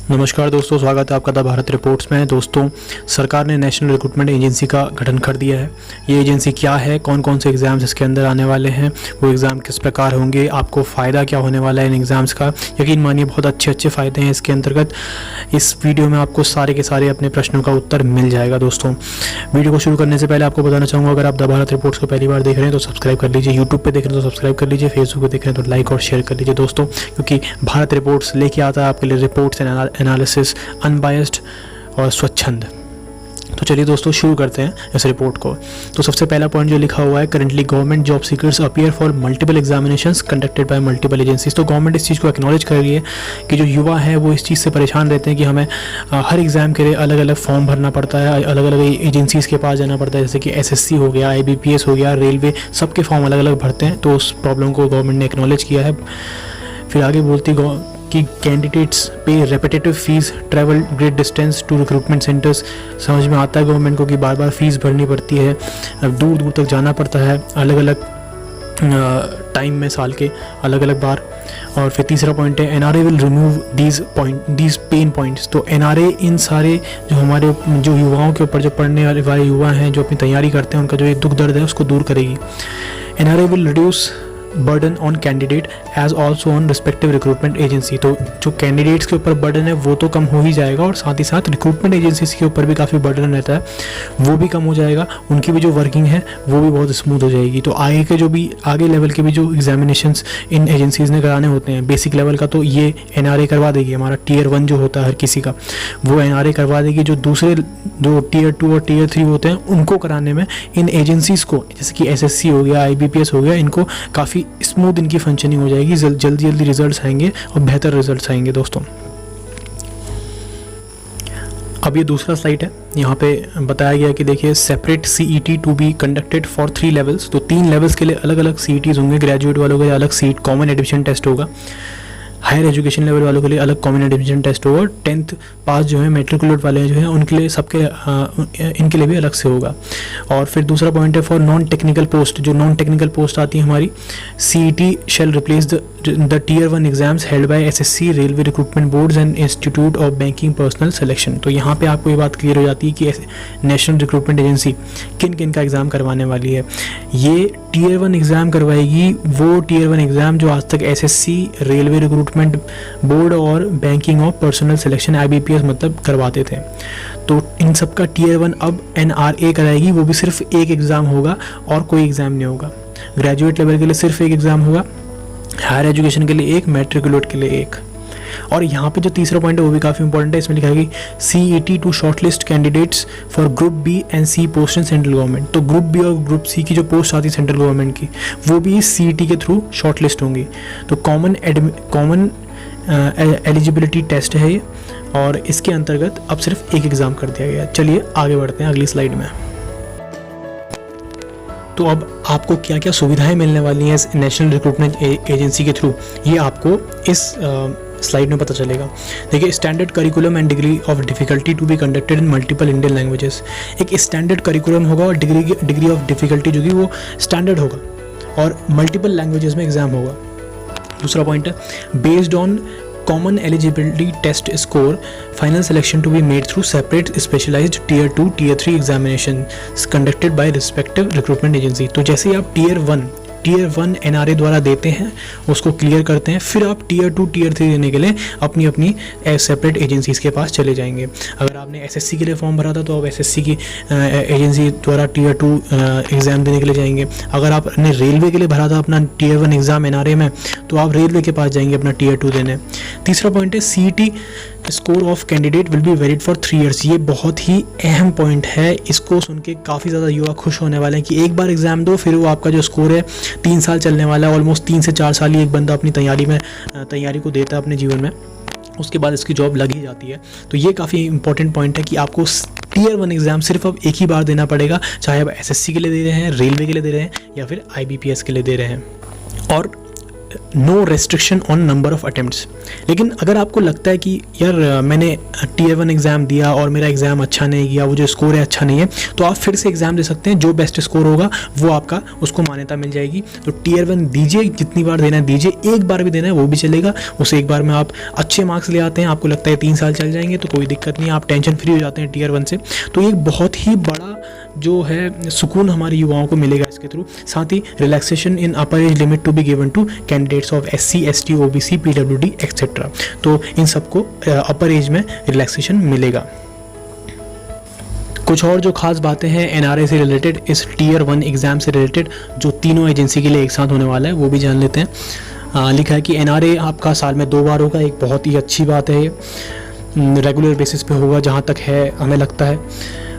नमस्कार दोस्तों, स्वागत है आपका द भारत रिपोर्ट्स में। दोस्तों, सरकार ने नेशनल रिक्रूटमेंट एजेंसी का गठन कर दिया है। ये एजेंसी क्या है, कौन कौन से एग्ज़ाम्स इसके अंदर आने वाले हैं, वो एग्ज़ाम किस प्रकार होंगे, आपको फ़ायदा क्या होने वाला है इन एग्ज़ाम्स का, यकीन मानिए बहुत अच्छे फ़ायदे हैं इसके अंतर्गत। इस वीडियो में आपको सारे के सारे अपने प्रश्नों का उत्तर मिल जाएगा। दोस्तों, वीडियो को शुरू करने से पहले आपको बताना चाहूँगा, अगर आप द भारत रिपोर्ट्स को पहली बार देख रहे हैं तो सब्सक्राइब कर लीजिए, यूट्यूब पर देख रहे हैं तो सब्सक्राइब कर लीजिए, फेसबुक पर देख रहे हैं तो लाइक और शेयर कर लीजिए दोस्तों, क्योंकि भारत रिपोर्ट्स लेके आता है आपके लिए रिपोर्ट्स एनालिसिस अनबायस्ड और स्वच्छंद। तो चलिए दोस्तों शुरू करते हैं इस रिपोर्ट को। तो सबसे पहला पॉइंट जो लिखा हुआ है, currently government job seekers appear for multiple examinations conducted by multiple agencies. तो गवर्नमेंट इस चीज़ को एक्नॉलेज कर रही है कि जो युवा हैं वो इस चीज़ से परेशान रहते हैं कि हमें हर एग्ज़ाम के लिए अलग अलग फॉर्म भरना पड़ता है, अलग अलग एजेंसीज़ के पास जाना पड़ता है, जैसे कि SSC हो गया, IBPS हो गया, रेलवे, सबके फॉर्म अलग अलग भरते हैं। तो उस प्रॉब्लम को गवर्नमेंट ने एक्नॉलेज किया है। फिर आगे बोलती कि कैंडिडेट्स पे repetitive fees, travel great distance to recruitment centres. समझ में आता है गवर्नमेंट को कि बार बार फीस भरनी पड़ती है, दूर दूर तक जाना पड़ता है, अलग अलग टाइम में, साल के अलग अलग बार। और फिर तीसरा पॉइंट है, NRA will remove these pen points. तो NRA इन सारे जो युवाओं के ऊपर, जो पढ़ने वाले युवा हैं, जो अपनी तैयारी करते हैं, उनका जो ये दुख दर्द है उसको दूर करेगी। NRA will reduce burden on candidate as also on respective recruitment agency. तो जो कैंडिडेट्स के ऊपर बर्डन है वो तो कम हो ही जाएगा, और साथ ही साथ रिक्रूटमेंट एजेंसीज के ऊपर भी काफ़ी बर्डन रहता है, वो भी कम हो जाएगा। उनकी भी जो वर्किंग है वो भी बहुत स्मूथ हो जाएगी। तो आगे लेवल के भी जो एग्जामिनेशंस इन एजेंसीज ने कराने होते हैं बेसिक लेवल का, तो ये NRA करवा देगी। हमारा Tier 1 जो होता है हर किसी का, वो NRA करवा देगी। जो दूसरे जो Tier 2 और Tier 3 होते हैं उनको कराने में इन एजेंसीज़ को, जैसे कि SSC हो गया, IBPS हो गया, इनको काफ़ी स्मूथ इनकी फंक्शनिंग हो जाएगी, जल्दी रिजल्ट्स आएंगे और बेहतर रिजल्ट्स आएंगे। दोस्तों, अब ये दूसरा स्लाइड है, यहाँ पे बताया गया कि देखिए, separate CET to be conducted for 3 levels. तो 3 लेवल्स के लिए अलग अलग CETs होंगे। ग्रेजुएट वालों के लिए अलग सीट कॉमन एडमिशन टेस्ट होगा, हायर एजुकेशन लेवल वालों के लिए अलग कॉमन एडमिशन टेस्ट होगा, 10th पास जो है मेट्रिकुलेट वाले जो हैं उनके लिए इनके लिए भी अलग से होगा। और फिर दूसरा पॉइंट है, फॉर नॉन टेक्निकल पोस्ट। जो नॉन टेक्निकल पोस्ट आती है हमारी, CET shall replace the Tier 1 exams held by SSC, railway recruitment boards and institute of banking personnel selection. तो यहाँ पे आपको ये बात क्लियर हो जाती है कि नेशनल रिक्रूटमेंट एजेंसी किन किन का एग्ज़ाम करवाने वाली है। ये Tier 1 एग्ज़ाम करवाएगी, वो Tier 1 एग्ज़ाम जो आज तक SSC, रेलवे रिक्रूटमेंट बोर्ड और banking of personal selection IBPS मतलब करवाते थे। तो इन सब का Tier 1 अब NRA कराएगी, वो भी सिर्फ एक एग्ज़ाम होगा और कोई एग्ज़ाम नहीं होगा। ग्रेजुएट लेवल के लिए सिर्फ एक एग्ज़ाम होगा, हायर एजुकेशन के लिए एक, मेट्रिकुलेट के लिए एक। और यहाँ पे जो तीसरा पॉइंट है वो भी काफ़ी इंपॉर्टेंट है। इसमें लिखा है कि CET to shortlist candidates for group B and C post in central government. तो ग्रुप B और ग्रुप C की जो पोस्ट आती है सेंट्रल गवर्नमेंट की, वो भी CET के थ्रू शॉर्टलिस्ट होंगी। तो कॉमन एलिजिबिलिटी टेस्ट है ये, और इसके अंतर्गत अब सिर्फ एक एग्ज़ाम कर दिया गया है। चलिए आगे बढ़ते हैं अगली स्लाइड में। तो अब आपको क्या क्या सुविधाएं मिलने वाली हैं इस नेशनल रिक्रूटमेंट एजेंसी के थ्रू, ये आपको इस स्लाइड में पता चलेगा। देखिए, standard curriculum and degree of difficulty to be conducted in multiple Indian languages. एक स्टैंडर्ड करिकुलम होगा और डिग्री ऑफ डिफिकल्टी जो कि वो स्टैंडर्ड होगा, और मल्टीपल लैंग्वेजेस में एग्जाम होगा। दूसरा पॉइंट है, based on common eligibility test score, final selection to be made through separate specialized Tier 2, Tier 3 examinations conducted by respective recruitment agency। तो जैसे ही आप Tier 1 NRA द्वारा देते हैं, उसको क्लियर करते हैं, फिर आप Tier 2, Tier 3 देने के लिए अपनी सेपरेट एजेंसीज़ के पास चले जाएंगे। अगर आपने SSC के लिए फॉर्म भरा था तो आप SSC की एजेंसी द्वारा Tier 2 एग्ज़ाम देने के लिए जाएंगे। अगर आपने रेलवे के लिए भरा था अपना Tier 1 एग्ज़ाम NRA में, तो आप रेलवे के पास जाएंगे अपना Tier 2 देने। तीसरा पॉइंट है, CET score of candidate will be valid for 3 years। ये बहुत ही अहम पॉइंट है, इसको सुन के काफ़ी ज़्यादा युवा खुश होने वाले हैं कि एक बार एग्ज़ाम दो, फिर वो आपका जो स्कोर है 3 साल चलने वाला है। ऑलमोस्ट 3 से 4 साल ही एक बंदा अपनी तैयारी को देता है अपने जीवन में, उसके बाद इसकी जॉब लग ही जाती है। तो ये काफ़ी इंपॉर्टेंट पॉइंट है कि आपको Tier 1 एग्ज़ाम सिर्फ अब एक ही बार देना पड़ेगा, चाहे आप SSC के लिए दे रहे हैं, रेलवे के लिए दे रहे हैं, या फिर IBPS के लिए दे रहे हैं। और no restriction on number of attempts. लेकिन अगर आपको लगता है कि यार मैंने Tier 1 एग्ज़ाम दिया और मेरा एग्ज़ाम अच्छा नहीं गया, वो जो स्कोर है अच्छा नहीं है, तो आप फिर से एग्ज़ाम दे सकते हैं। जो बेस्ट स्कोर होगा वो आपका उसको मान्यता मिल जाएगी। तो Tier 1 दीजिए, जितनी बार देना है दीजिए, एक बार भी देना है वो भी चलेगा। उस एक बार में आप अच्छे मार्क्स ले आते हैं, आपको लगता है 3 साल चल जाएंगे तो कोई दिक्कत नहीं, आप टेंशन फ्री हो जाते हैं Tier 1 से। तो ये बहुत ही बड़ा जो है सुकून हमारे युवाओं को मिलेगा इसके थ्रू। साथ ही relaxation in upper age limit to be given to candidates of SC, ST, OBC, PWD etcetera. तो इन सबको अपर एज में रिलैक्सेशन मिलेगा। कुछ और जो खास बातें हैं NRA से रिलेटेड, इस Tier 1 एग्ज़ाम से रिलेटेड जो तीनों एजेंसी के लिए एक साथ होने वाला है वो भी जान लेते हैं। लिखा है कि NRA आपका साल में 2 बार होगा। एक बहुत ही अच्छी बात है, ये रेगुलर बेसिस पे होगा जहाँ तक है हमें लगता है।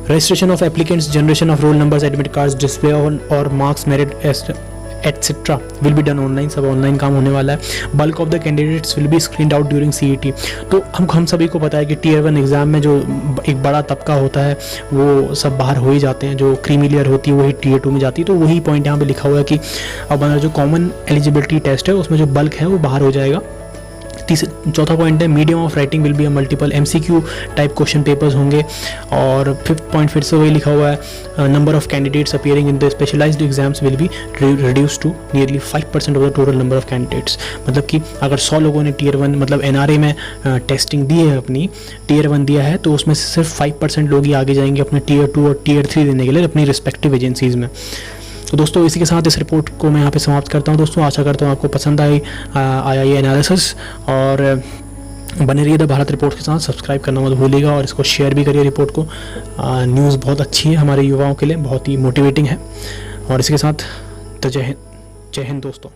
Registration of applicants, generation of roll numbers, admit cards, display और marks, merit etcetera will be done online. सब ऑनलाइन काम होने वाला है। Bulk of the candidates will be screened out during CET। तो हम सभी को पता है कि Tier 1 एग्ज़ाम में जो एक बड़ा तबका होता है वो सब बाहर हो ही जाते हैं। जो क्रीमी लेयर होती है वही Tier 2 में जाती है। तो वही पॉइंट यहाँ पे लिखा हुआ है कि अब जो कॉमन एलिजिबिलिटी टेस्ट है उसमें जो बल्क है वो बाहर हो जाएगा। चौथा पॉइंट है medium of writing will be a multiple MCQ type question papers होंगे। और 5th पॉइंट फिर से वही लिखा हुआ है, number of candidates appearing in the specialised exams will be reduce to nearly 5% of the total number of candidates. मतलब कि अगर 100 लोगों ने Tier 1 मतलब NRA में टेस्टिंग दी है, अपनी Tier 1 दिया है, तो उसमें से सिर्फ 5% लोग ही आगे जाएंगे अपने Tier 2 और Tier 3 देने के लिए अपनी रिस्पेक्टिव एजेंसीज़ में। तो दोस्तों इसी के साथ इस रिपोर्ट को मैं यहाँ पे समाप्त करता हूँ। दोस्तों आशा करता हूँ आपको पसंद आया ये एनालिसिस, और बने रहिए द भारत रिपोर्ट के साथ। सब्सक्राइब करना मत भूलिएगा और इसको शेयर भी करिए रिपोर्ट को। न्यूज़ बहुत अच्छी है हमारे युवाओं के लिए, बहुत ही मोटिवेटिंग है। और इसके साथ तो जय हिंद दोस्तों।